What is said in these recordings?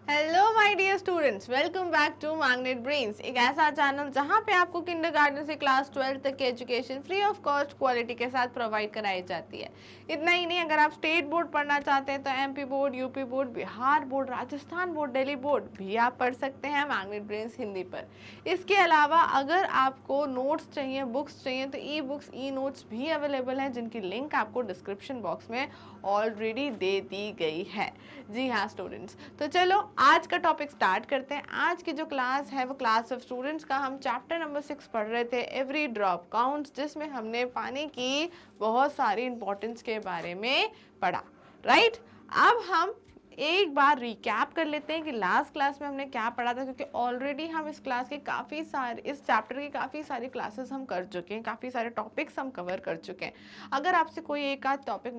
Hello my dear students, welcome back to Magnet Brains, एक ऐसा channel जहां पे आपको किंडरगार्टन से क्लास 12 तक की education free of cost quality के साथ प्रोवाइड कराई जाती है। इतना ही नहीं, अगर आप स्टेट बोर्ड पढ़ना चाहते हैं तो MP board, UP board, Bihar board, Rajasthan board, Delhi board भी आप पढ़ सकते हैं मैग्नेट ब्रेन्स हिंदी पर। इसके अलावा अगर आपको नोट्स चाहिए, बुक्स चाहिए, तो ई बुक्स, ई नोट्स भी अवेलेबल हैं, जिनकी लिंक आपको डिस्क्रिप्शन बॉक्स में ऑलरेडी दे दी गई है। जी हाँ स्टूडेंट्स, तो चलो आज का टॉपिक स्टार्ट करते हैं। आज की जो क्लास है वो क्लास ऑफ स्टूडेंट्स का हम चैप्टर नंबर 6 पढ़ रहे थे, एवरी ड्रॉप काउंट्स, जिसमें हमने पानी की बहुत सारी इंपॉर्टेंस के बारे में पढ़ा। राइट, अब हम एक बार रिकैप कर लेते हैं कि लास्ट क्लास में हमने क्या पढ़ा था, क्योंकि ऑलरेडी हम इस क्लास के काफ़ी सारे, इस चैप्टर की काफ़ी सारी क्लासेस हम कर चुके हैं, काफ़ी सारे टॉपिक्स हम कवर कर चुके हैं। अगर आपसे कोई एक आध टॉपिक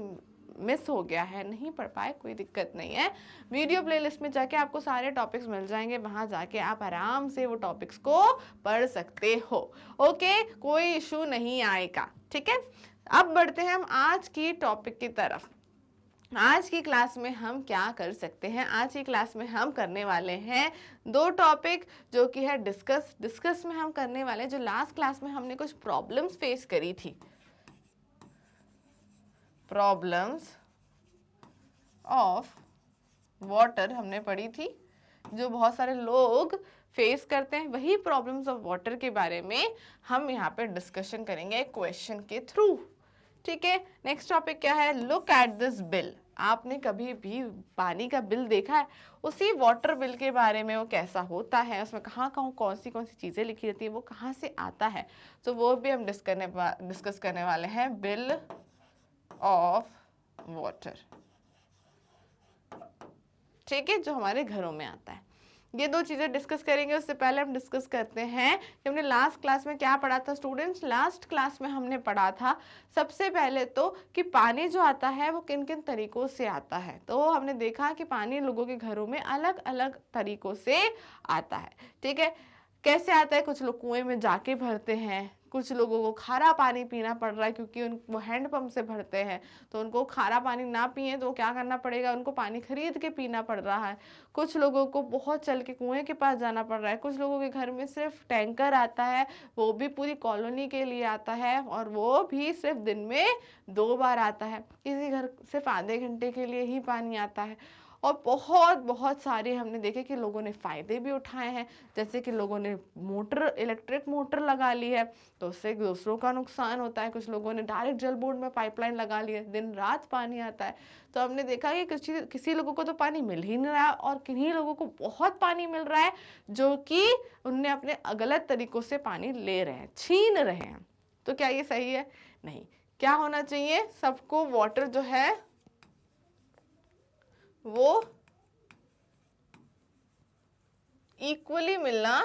मिस हो गया है, नहीं पढ़ पाए, कोई दिक्कत नहीं है, वीडियो प्लेलिस्ट में जाके आपको सारे टॉपिक्स मिल जाएंगे, वहां जाके आप आराम से वो टॉपिक्स को पढ़ सकते हो। ओके, कोई इशू नहीं आएगा। ठीक है, अब बढ़ते हैं हम आज की टॉपिक की तरफ। आज की क्लास में हम क्या कर सकते हैं? आज की क्लास में हम करने वाले हैं दो टॉपिक, जो कि है डिस्कस में हम करने वाले हैं जो लास्ट क्लास में हमने कुछ प्रॉब्लम्स फेस करी थी, प्रॉब्लम्स ऑफ वाटर हमने पढ़ी थी, जो बहुत सारे लोग फेस करते हैं। वही प्रॉब्लम्स ऑफ वाटर के बारे में हम यहाँ पे डिस्कशन करेंगे क्वेश्चन के थ्रू। ठीक है, नेक्स्ट टॉपिक क्या है? Look at this bill. आपने कभी भी पानी का बिल देखा है? उसी वाटर बिल के बारे में, वो कैसा होता है, उसमें कहाँ कहाँ कौन सी चीज़ें लिखी रहती है, वो कहाँ से आता है, तो वो भी हम डिस्कस करने वाले हैं, बिल ऑफ वाटर। ठीक है, जो हमारे घरों में आता है। ये दो चीज़ें डिस्कस करेंगे। उससे पहले हम डिस्कस करते हैं कि हमने लास्ट क्लास में क्या पढ़ा था स्टूडेंट्स। लास्ट क्लास में हमने पढ़ा था सबसे पहले तो कि पानी जो आता है वो किन किन तरीकों से आता है। तो हमने देखा कि पानी लोगों के घरों में अलग अलग तरीकों से आता है। ठीक है, कैसे आता है? कुछ लोग कुएं में जाके भरते हैं, कुछ लोगों को खारा पानी पीना पड़ रहा है क्योंकि वो हैंडपंप से भरते हैं, तो उनको खारा पानी ना पिए तो क्या करना पड़ेगा, उनको पानी खरीद के पीना पड़ रहा है। कुछ लोगों को बहुत चल के कुएं के पास जाना पड़ रहा है। कुछ लोगों के घर में सिर्फ टैंकर आता है, वो भी पूरी कॉलोनी के लिए आता है, और वो भी सिर्फ दिन में 2 बार आता है। किसी घर सिर्फ आधे घंटे के लिए ही पानी आता है। और बहुत बहुत सारे हमने देखे कि लोगों ने फ़ायदे भी उठाए हैं, जैसे कि लोगों ने मोटर, इलेक्ट्रिक मोटर लगा ली है, तो उससे दूसरों का नुकसान होता है। कुछ लोगों ने डायरेक्ट जल बोर्ड में पाइपलाइन लगा ली है, दिन रात पानी आता है। तो हमने देखा कि किसी लोगों को तो पानी मिल ही नहीं रहा, और किन्हीं लोगों को बहुत पानी मिल रहा है, जो कि उनने अपने गलत तरीकों से पानी ले रहे हैं, छीन रहे हैं। तो क्या ये सही है? नहीं। क्या होना चाहिए? सबको वाटर जो है वो इक्वली मिलना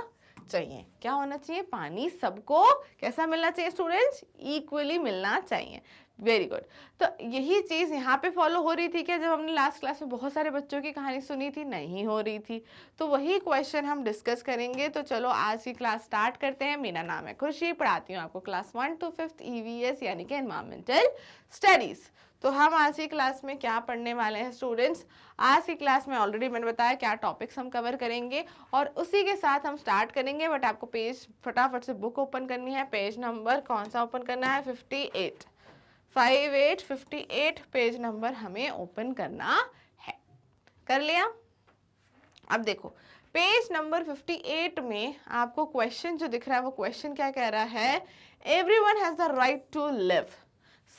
चाहिए। क्या होना चाहिए? पानी सबको कैसा मिलना चाहिए स्टूडेंट्स? इक्वली मिलना चाहिए। Very good. तो यही चीज़ यहाँ पे फॉलो हो रही थी क्या जब हमने लास्ट क्लास में बहुत सारे बच्चों की कहानी सुनी थी? नहीं हो रही थी। तो वही क्वेश्चन हम डिस्कस करेंगे। तो चलो आज की क्लास स्टार्ट करते हैं। मेरा नाम है खुशी, पढ़ाती हूँ आपको क्लास 1 to 5th EVS यानी कि एनवायरमेंटल स्टडीज़। तो हम आज की क्लास में क्या पढ़ने वाले हैं स्टूडेंट्स? आज की क्लास में ऑलरेडी मैंने बताया क्या टॉपिक्स हम कवर करेंगे, और उसी के साथ हम स्टार्ट करेंगे। बट आपको पेज फटाफट से बुक ओपन करनी है। पेज नंबर कौन सा ओपन करना है? 58 58 पेज नंबर हमें ओपन करना है। कर लिया? अब देखो, पेज नंबर 58 में आपको क्वेश्चन जो दिख रहा है, वो क्वेश्चन क्या कह रहा है? Everyone has the right to live.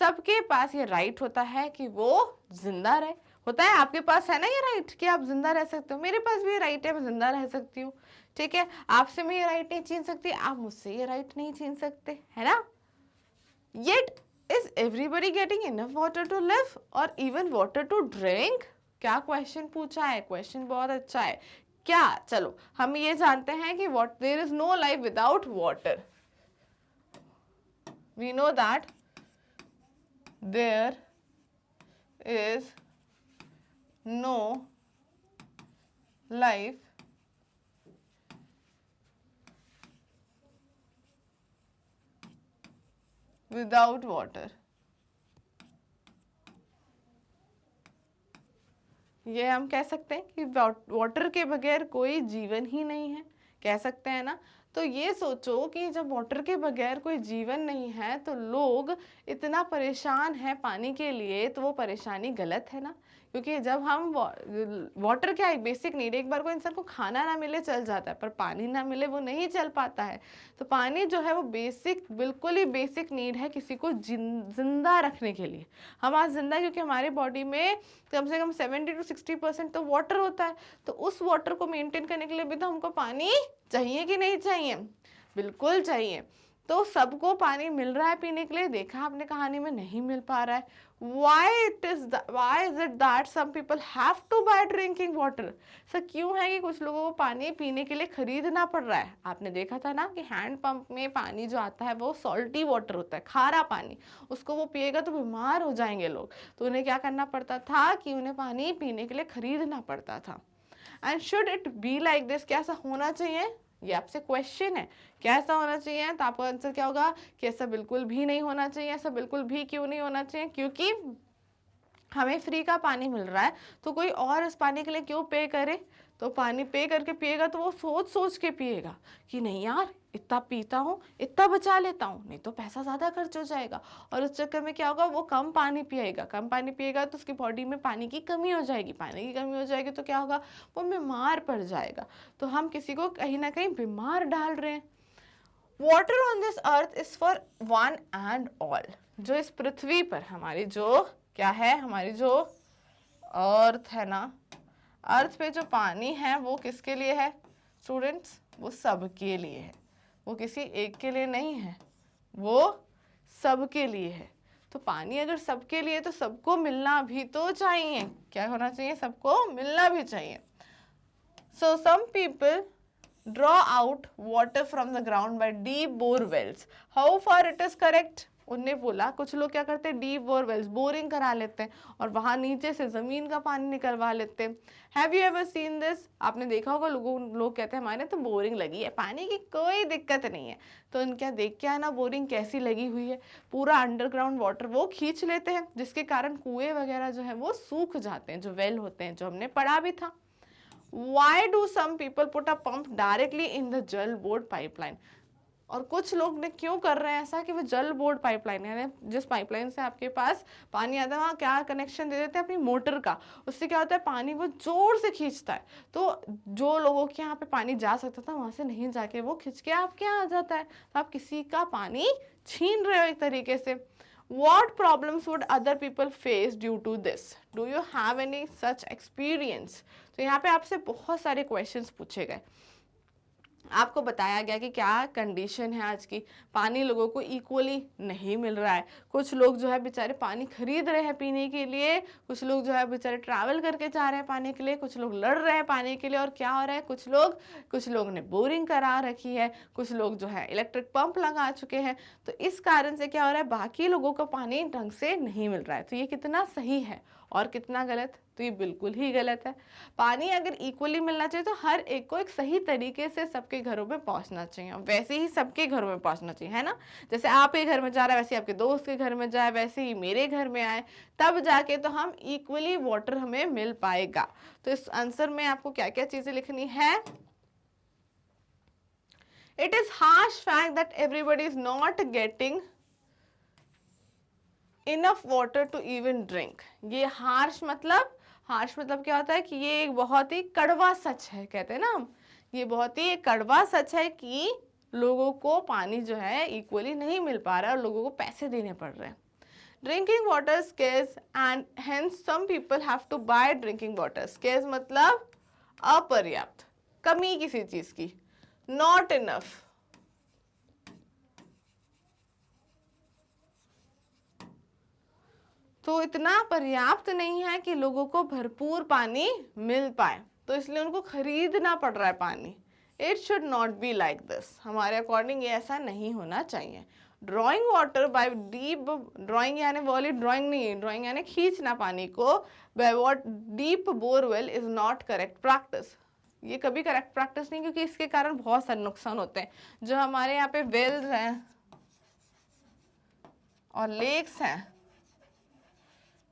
सबके पास ये राइट होता है कि वो जिंदा रहे। होता है, आपके पास है ना ये राइट कि आप जिंदा रह सकते हो। मेरे पास भी ये राइट है, मैं जिंदा रह सकती हूँ। ठीक है, आपसे मैं ये राइट नहीं छीन सकती, आप मुझसे ये राइट नहीं छीन सकते, है ना? Yet is everybody getting enough water to live और इवन वाटर टू ड्रिंक? क्या क्वेश्चन पूछा है? क्वेश्चन बहुत अच्छा है। क्या? चलो हम ये जानते हैं कि what there is no life without water. We know that there is no life without water. ये हम कह सकते हैं कि वाटर के बगैर कोई जीवन ही नहीं है, कह सकते हैं ना। तो ये सोचो कि जब वाटर के बगैर कोई जीवन नहीं है तो लोग इतना परेशान है पानी के लिए, तो वो परेशानी गलत है ना। क्योंकि जब हम वाटर क्या है, बेसिक नीड। एक बार को इंसान को खाना ना मिले चल जाता है, पर पानी ना मिले वो नहीं चल पाता है। तो पानी जो है वो बेसिक, बिल्कुल ही बेसिक नीड है किसी को जिंदा रखने के लिए। हम आज जिंदा, क्योंकि हमारे बॉडी में कम से कम 70 to 60% तो वाटर होता है। तो उस वाटर को मेंटेन करने के लिए भी तो हमको पानी चाहिए कि नहीं चाहिए? बिल्कुल चाहिए। तो सबको पानी मिल रहा है पीने के लिए, देखा आपने कहानी में नहीं मिल पा रहा है। why is it that some people have to buy drinking water? Sir क्यों है कि कुछ लोगों को पानी पीने के लिए खरीदना पड़ रहा है? आपने देखा था ना कि हैंड पंप में पानी जो आता है वो सॉल्टी वाटर होता है, खारा पानी। उसको वो पिएगा तो बीमार हो जाएंगे लोग। तो उन्हें क्या करना पड़ता था कि उन्हें पानी पीने के लिए खरीदना पड़ता था। And should it be like this? क्या ऐसा होना चाहिए? ये आपसे क्वेश्चन है, क्या ऐसा होना चाहिए? तो आपका आंसर क्या होगा कि ऐसा बिल्कुल भी नहीं होना चाहिए। ऐसा बिल्कुल भी क्यों नहीं होना चाहिए? क्योंकि हमें फ्री का पानी मिल रहा है, तो कोई और इस पानी के लिए क्यों पे करे? तो पानी पे करके पिएगा तो वो सोच सोच के पिएगा कि नहीं यार, इतना पीता हूँ, इतना बचा लेता हूँ, नहीं तो पैसा ज़्यादा खर्च हो जाएगा। और उस चक्कर में क्या होगा, वो कम पानी पिएगा। कम पानी पिएगा तो उसकी बॉडी में पानी की कमी हो जाएगी। पानी की कमी हो जाएगी तो क्या होगा, वो बीमार पड़ जाएगा। तो हम किसी को कहीं ना कहीं बीमार डाल रहे हैं। Water on this earth is for one and all. जो इस पृथ्वी पर हमारी जो क्या है, हमारी जो अर्थ है ना, अर्थ पे जो पानी है वो किसके लिए है स्टूडेंट्स? वो सबके लिए है। वो किसी एक के लिए नहीं है, वो सबके लिए है। तो पानी अगर सबके लिए तो सबको मिलना भी तो चाहिए। क्या होना चाहिए? सबको मिलना भी चाहिए। So some people draw out water from the ground by deep bore wells. How far it is correct? उनने बोला कुछ लोग क्या करते हैं, डीप बोर वेल्स, बोरिंग करा लेते हैं और वहां नीचे से जमीन का पानी निकलवा लेते हैं। Have you ever seen this? आपने देखा होगा, लोग कहते हैं हमारे तो बोरिंग लगी है, पानी की कोई दिक्कत नहीं है। तो उनका देख के आना बोरिंग कैसी लगी हुई है, पूरा अंडरग्राउंड वाटर वो खींच लेते हैं, जिसके कारण कुएं वगैरह जो है वो सूख जाते हैं, जो वेल होते हैं, जो हमने पढ़ा भी था। Why do some people put a pump directly in the जल बोर्ड पाइपलाइन? और कुछ लोग ने क्यों कर रहे हैं ऐसा कि वो जल बोर्ड पाइपलाइन, यानी जिस पाइपलाइन से आपके पास पानी आता है वहाँ क्या कनेक्शन दे देते हैं अपनी मोटर का। उससे क्या होता है, पानी वो जोर से खींचता है। तो जो लोगों के यहाँ पे पानी जा सकता था वहाँ से नहीं जाके वो खींच के आपके यहाँ आ जाता है। तो आप किसी का पानी छीन रहे हो एक तरीके से। What problems would other people face due to this? Do you have any such experience? तो यहाँ पे आपसे बहुत सारे क्वेश्चंस पूछे गए। आपको बताया गया कि क्या कंडीशन है आज की, पानी लोगों को इक्वली नहीं मिल रहा है। कुछ लोग जो है बेचारे पानी खरीद रहे हैं पीने के लिए, कुछ लोग जो है बेचारे ट्रैवल करके जा रहे हैं पानी के लिए, कुछ लोग लड़ रहे हैं पानी के लिए। और क्या हो रहा है, कुछ लोग ने बोरिंग करा रखी है, कुछ लोग जो है इलेक्ट्रिक पंप लगा चुके हैं। तो इस कारण से क्या हो रहा है, बाकी लोगों को पानी ढंग से नहीं मिल रहा है। तो ये कितना सही है और कितना गलत? तो ये बिल्कुल ही गलत है। पानी अगर इक्वली मिलना चाहिए तो हर एक को एक सही तरीके से सबके घरों में पहुंचना चाहिए, वैसे ही सबके घरों में पहुंचना चाहिए, है ना। जैसे आपके घर में जा रहा है वैसे आपके दोस्त के घर में जाए, वैसे ही मेरे घर में आए, तब जाके तो हम इक्वली वाटर हमें मिल पाएगा। तो इस आंसर में आपको क्या क्या चीजें लिखनी है? It is harsh fact that everybody is not getting enough water to even drink. ये हार्श मतलब क्या होता है कि ये एक बहुत ही कड़वा सच है, कहते हैं ना हम, ये बहुत ही कड़वा सच है कि लोगों को पानी जो है इक्वली नहीं मिल पा रहा है और लोगों को पैसे देने पड़ रहे हैं। Drinking water scarce and hence some people have to buy drinking water. Scarce मतलब अपर्याप्त, कमी किसी चीज की, नॉट इनफ। तो इतना पर्याप्त नहीं है कि लोगों को भरपूर पानी मिल पाए, तो इसलिए उनको खरीदना पड़ रहा है पानी। It should not be like this. हमारे अकॉर्डिंग ये ऐसा नहीं होना चाहिए। Drawing water bye deep, drawing यानी वाली ड्रॉइंग नहीं, ड्रॉइंग यानी खींचना पानी को, by what deep borewell is not correct practice. ये कभी करेक्ट प्रैक्टिस नहीं, क्योंकि इसके कारण बहुत सारे नुकसान होते हैं। जो हमारे यहाँ पे वेल्स हैं और लेक्स हैं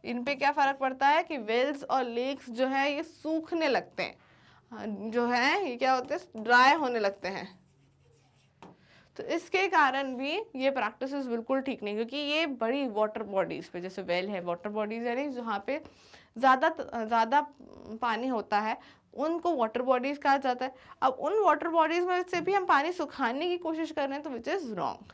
इन पे क्या फर्क पड़ता है कि वेल्स और लेक्स जो है ये सूखने लगते हैं, जो है ये क्या होते हैं, ड्राई होने लगते हैं। तो इसके कारण भी ये प्रैक्टिसेस बिल्कुल ठीक नहीं, क्योंकि ये बड़ी वाटर बॉडीज पे, जैसे वेल है, वाटर बॉडीज यानी जहाँ पे ज़्यादा पानी होता है उनको वाटर बॉडीज कहा जाता है। अब उन वाटर बॉडीज में से भी हम पानी सुखाने की कोशिश कर रहे हैं, तो which is wrong.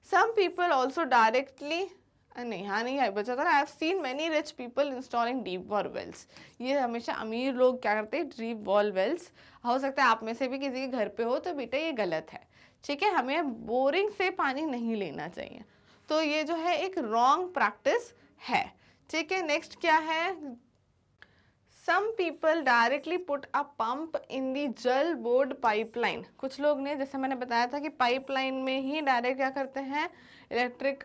Some people also directly, नहीं हाँ नहीं है बचा था ना, I have seen many rich people installing deep bore wells. ये हमेशा अमीर लोग क्या करते हैं, डीप बोर वेल्स। हो सकता है आप में से भी किसी के घर पे हो, तो बेटा ये गलत है, ठीक है, हमें बोरिंग से पानी नहीं लेना चाहिए। तो ये जो है एक रॉन्ग प्रैक्टिस है, ठीक है। नेक्स्ट क्या है, some people directly put a pump in the Jal board pipeline. कुछ लोग ने, जैसे मैंने बताया था कि पाइपलाइन में ही डायरेक्ट क्या करते हैं, इलेक्ट्रिक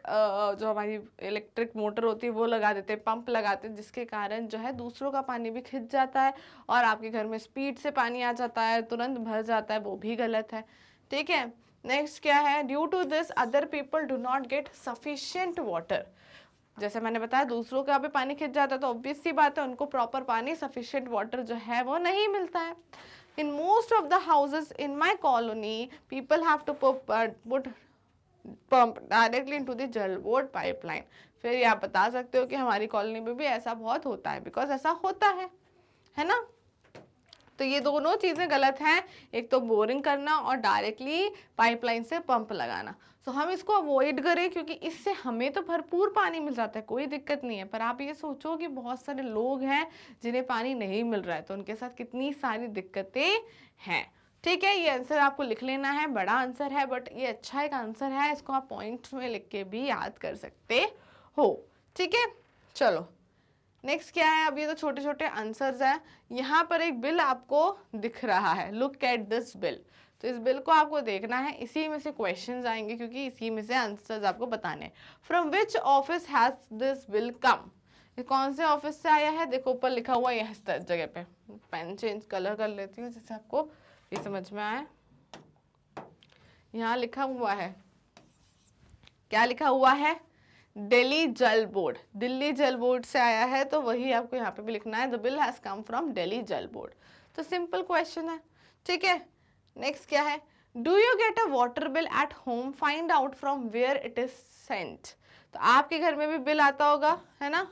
जो हमारी इलेक्ट्रिक मोटर होती है वो लगा देते हैं, पंप लगाते हैं, जिसके कारण जो है दूसरों का पानी भी खिंच जाता है और आपके घर में स्पीड से पानी आ जाता है, तुरंत भर जाता है, वो भी गलत है, ठीक है। नेक्स्ट क्या है, due to this other people do not get sufficient water. जैसे मैंने बताया दूसरों का भी पानी खिंच जाता है, तो ऑब्वियस सी बात है उनको प्रॉपर पानी, सफिशिएंट वाटर जो है वो नहीं मिलता है। In most of the houses in my colony people have to put pump directly into the Jal board pipeline. फिर ये आप बता सकते हो कि हमारी कॉलोनी में भी ऐसा बहुत होता है, बिकॉज ऐसा होता है ना। तो ये दोनों चीज़ें गलत हैं, एक तो बोरिंग करना और डायरेक्टली पाइपलाइन से पंप लगाना। तो हम इसको अवॉइड करें, क्योंकि इससे हमें तो भरपूर पानी मिल जाता है, कोई दिक्कत नहीं है। पर आप ये सोचो कि बहुत सारे लोग हैं जिन्हें पानी नहीं मिल रहा है, तो उनके साथ कितनी सारी दिक्कतें हैं, ठीक है। ये आंसर आपको लिख लेना है, बड़ा आंसर है बट ये अच्छा एक आंसर है, इसको आप पॉइंट्स में लिख के भी याद कर सकते हो, ठीक है। चलो नेक्स्ट क्या है, अब ये तो छोटे छोटे आंसर्स हैं। यहाँ पर एक बिल आपको दिख रहा है, लुक एट दिस बिल। तो इस बिल को आपको देखना है, इसी में से क्वेश्चंस आएंगे, क्योंकि इसी में से आंसर्स आपको बताने हैं। From which office has this bill come, ये कौन से ऑफिस से आया है, देखो ऊपर लिखा हुआ है इस जगह पे। पेन चेंज कलर कर लेती हूँ जिससे आपको ये समझ में आए। यहाँ लिखा हुआ है, क्या लिखा हुआ है, दिल्ली जल बोर्ड, दिल्ली जल बोर्ड से आया है, तो वही आपको यहाँ पे भी लिखना है, the bill has come from Delhi Jal board. तो सिंपल क्वेश्चन है, ठीक है। नेक्स्ट क्या है, do you get a water bill at home, find out from where it is sent. तो आपके घर में भी बिल आता होगा, है ना,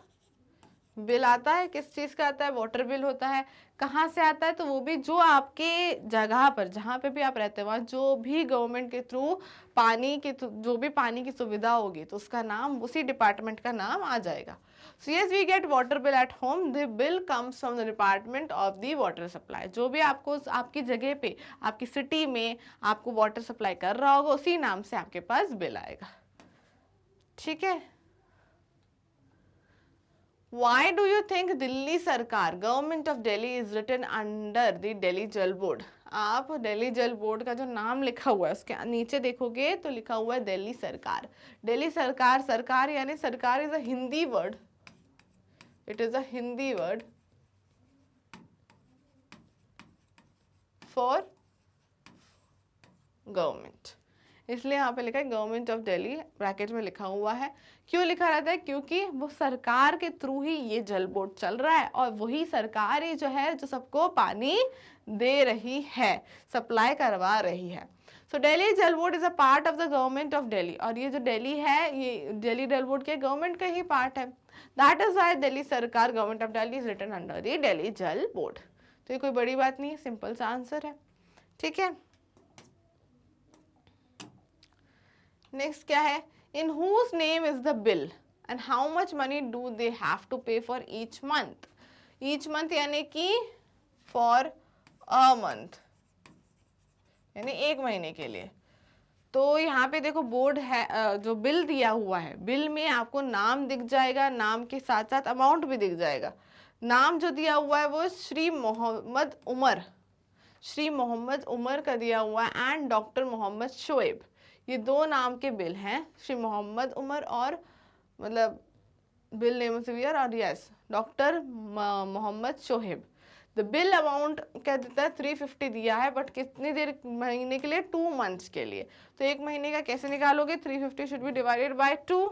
बिल आता है, किस चीज़ का आता है, वाटर बिल होता है। कहाँ से आता है, तो वो भी जो आपके जगह पर, जहाँ पे भी आप रहते हो, वहाँ जो भी गवर्नमेंट के थ्रू पानी की जो भी पानी की सुविधा होगी, तो उसका नाम, उसी डिपार्टमेंट का नाम आ जाएगा। So yes we get water bill at home, the bill comes from the department of the water supply. जो भी आपको आपकी जगह पे, आपकी सिटी में आपको वाटर सप्लाई कर रहा होगा, उसी नाम से आपके पास बिल आएगा, ठीक है। Why do you think Delhi सरकार, government of Delhi is written under the Delhi Jal board. आप दिल्ली जल बोर्ड का जो नाम लिखा हुआ है उसके नीचे देखोगे तो लिखा हुआ है दिल्ली सरकार। दिल्ली सरकार, सरकार यानी सरकार is a Hindi word, it is a Hindi word for government, इसलिए यहाँ पे लिखा है गवर्नमेंट ऑफ दिल्ली, ब्रैकेट में लिखा हुआ है। क्यों लिखा रहता है, क्योंकि वो सरकार के थ्रू ही ये जल बोर्ड चल रहा है, और वही सरकार ही जो है जो सबको पानी दे रही है, सप्लाई करवा रही है। सो Delhi Jal board is a part of the government of Delhi, और ये जो दिल्ली है ये दिल्ली जल बोर्ड के गवर्नमेंट का ही पार्ट है। दैट इज वाई दिल्ली सरकार, government of Delhi is written under the Delhi Jal board. तो ये कोई बड़ी बात नहीं है, सिंपल सा आंसर है, ठीक है। नेक्स्ट क्या है, in whose name is the bill and how much money do they have to pay for each month. Each month यानी कि फॉर अ मंथ, यानी एक महीने के लिए। तो यहाँ पे देखो बोर्ड है, जो बिल दिया हुआ है, बिल में आपको नाम दिख जाएगा, नाम के साथ साथ अमाउंट भी दिख जाएगा। नाम जो दिया हुआ है वो श्री मोहम्मद उमर, श्री मोहम्मद उमर का दिया हुआ है, एंड डॉक्टर मोहम्मद शोएब, ये दो नाम के बिल हैं, श्री मोहम्मद उमर और मतलब बिल नेम सीवियर, और yes doctor Mohammad Shoaib. The bill amount क्या देता है, 350 दिया है, बट कितनी देर, महीने के लिए, 2 मंथ्स के लिए। तो एक महीने का कैसे निकालोगे, 350 शुड बी डिवाइडेड बाय 2,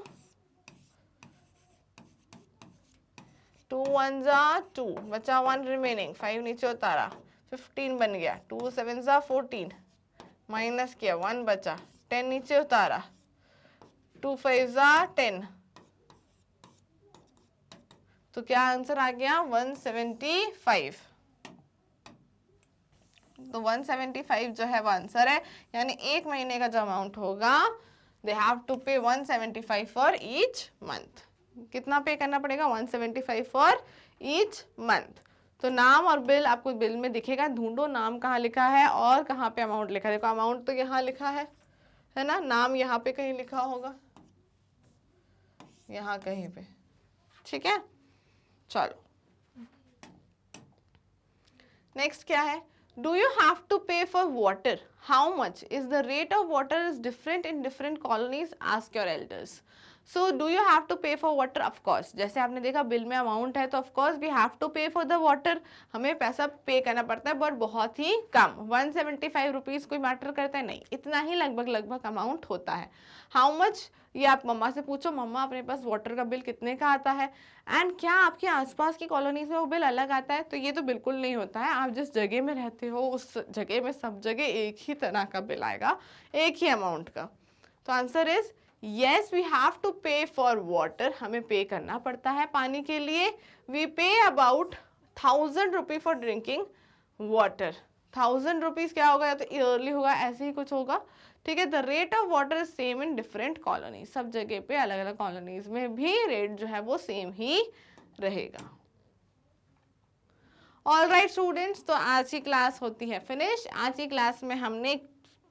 2 1 जा 2, बचा 1 रिमेनिंग, 5 नीचे उतारा, 15 बन गया, 2 7 जा 14, माइनस किया 1 बचा, 10 नीचे उतारा, 2 5 जा 10, तो क्या आंसर आ गया 175। तो 175 जो है वो आंसर है, यानी एक महीने का जो अमाउंट होगा दे हैव टू पे 175 फॉर ईच मंथ। कितना पे करना पड़ेगा? 175 फॉर ईच मंथ। तो नाम और बिल आपको बिल में दिखेगा, ढूंढो नाम कहाँ लिखा है और कहाँ पे अमाउंट लिखा है। देखो अमाउंट तो यहाँ लिखा है ना, नाम यहाँ पे कहीं लिखा होगा, यहाँ कहीं पे, ठीक है। चलो नेक्स्ट क्या है? Do you have to pay for water? How much? Is the rate of water is different in different colonies? Ask your elders. So do you have to pay for water? Of course. जैसे आपने देखा bill में amount है तो of course we have to pay for the water. हमें पैसा पे करना पड़ता है, बट बहुत ही कम, 175 रुपीज़ कोई मैटर करता है नहीं, इतना ही लगभग अमाउंट होता है। How much? ये आप मम्मा से पूछो, मम्मा अपने पास वाटर का बिल कितने का आता है। एंड क्या आपके आसपास की कॉलोनीज में वो बिल अलग आता है? तो ये तो बिल्कुल नहीं होता है। आप जिस जगह में रहते हो उस जगह में सब जगह एक ही तरह का बिल आएगा, एक ही अमाउंट का। तो answer is yes, we have to pay for water. हमें पे करना पड़ता है पानी के लिए। वी पे about 1000 rupee for drinking water. 1000 rupees क्या होगा? या तो ईयरली होगा, ऐसे ही कुछ होगा, ठीक है। The rate of water is same in different colony. सब जगह पे अलग अलग कॉलोनीज में भी रेट जो है वो सेम ही रहेगा। ऑल राइट स्टूडेंट्स, तो आज की क्लास होती है फिनिश। आज की क्लास में हमने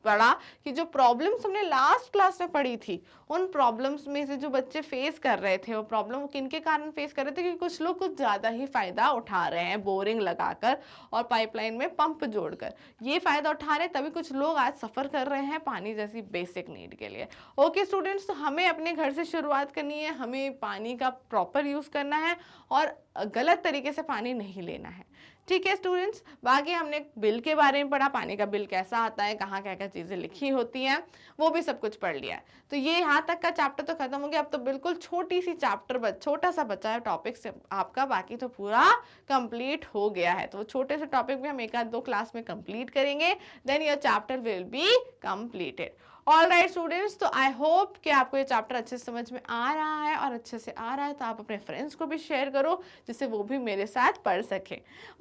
पढ़ा कि जो प्रॉब्लम्स हमने लास्ट क्लास में पढ़ी थी, उन प्रॉब्लम्स में से जो बच्चे फेस कर रहे थे, वो प्रॉब्लम किनके कारण फेस कर रहे थे? क्योंकि कुछ लोग कुछ ज़्यादा ही फ़ायदा उठा रहे हैं बोरिंग लगाकर और पाइपलाइन में पंप जोड़कर। ये फ़ायदा उठा रहे हैं, तभी कुछ लोग आज सफ़र कर रहे हैं पानी जैसी बेसिक नीड के लिए। ओके स्टूडेंट्स, तो हमें अपने घर से शुरुआत करनी है, हमें पानी का प्रॉपर यूज़ करना है और गलत तरीके से पानी नहीं लेना है, ठीक है स्टूडेंट्स। बाकी हमने बिल के बारे में पढ़ा, पानी का बिल कैसा आता है, कहाँ क्या क्या चीज़ें लिखी होती हैं, वो भी सब कुछ पढ़ लिया है। तो ये यहाँ तक का चैप्टर तो खत्म हो गया। अब तो बिल्कुल छोटी सी चैप्टर छोटा सा बचा है टॉपिक से आपका, बाकी तो पूरा कंप्लीट हो गया है। तो वो छोटे से टॉपिक भी हम एक आध दो क्लास में कंप्लीट करेंगे, then your chapter will be completed. All right students, तो आई होप कि आपको ये चैप्टर अच्छे से समझ में आ रहा है, और अच्छे से आ रहा है तो आप अपने फ्रेंड्स को भी शेयर करो जिससे वो भी मेरे साथ पढ़ सकें।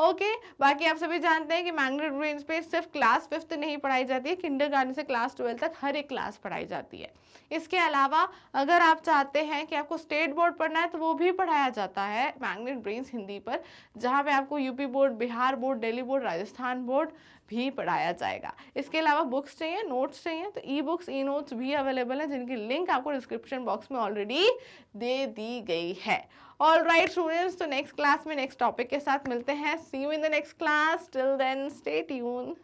ओके, बाकी आप सभी जानते हैं कि मैग्नेट ब्रेन्स पे सिर्फ क्लास 5th नहीं पढ़ाई जाती है, किंडरगार्टन से क्लास 12 तक हर एक क्लास पढ़ाई जाती है। इसके अलावा अगर आप चाहते हैं कि आपको स्टेट बोर्ड पढ़ना है तो वो भी पढ़ाया जाता है मैग्नेट ब्रेन्स हिंदी पर, जहाँ पे आपको UP board, Bihar board, Delhi board, Rajasthan board भी पढ़ाया जाएगा। इसके अलावा बुक्स चाहिए, नोट्स चाहिए, तो ई बुक्स, ई नोट्स भी अवेलेबल है, जिनकी लिंक आपको डिस्क्रिप्शन बॉक्स में ऑलरेडी दे दी गई है। ऑल राइट स्टूडेंट्स, तो नेक्स्ट क्लास में नेक्स्ट टॉपिक के साथ मिलते हैं। See you in the next class, till then stay tune.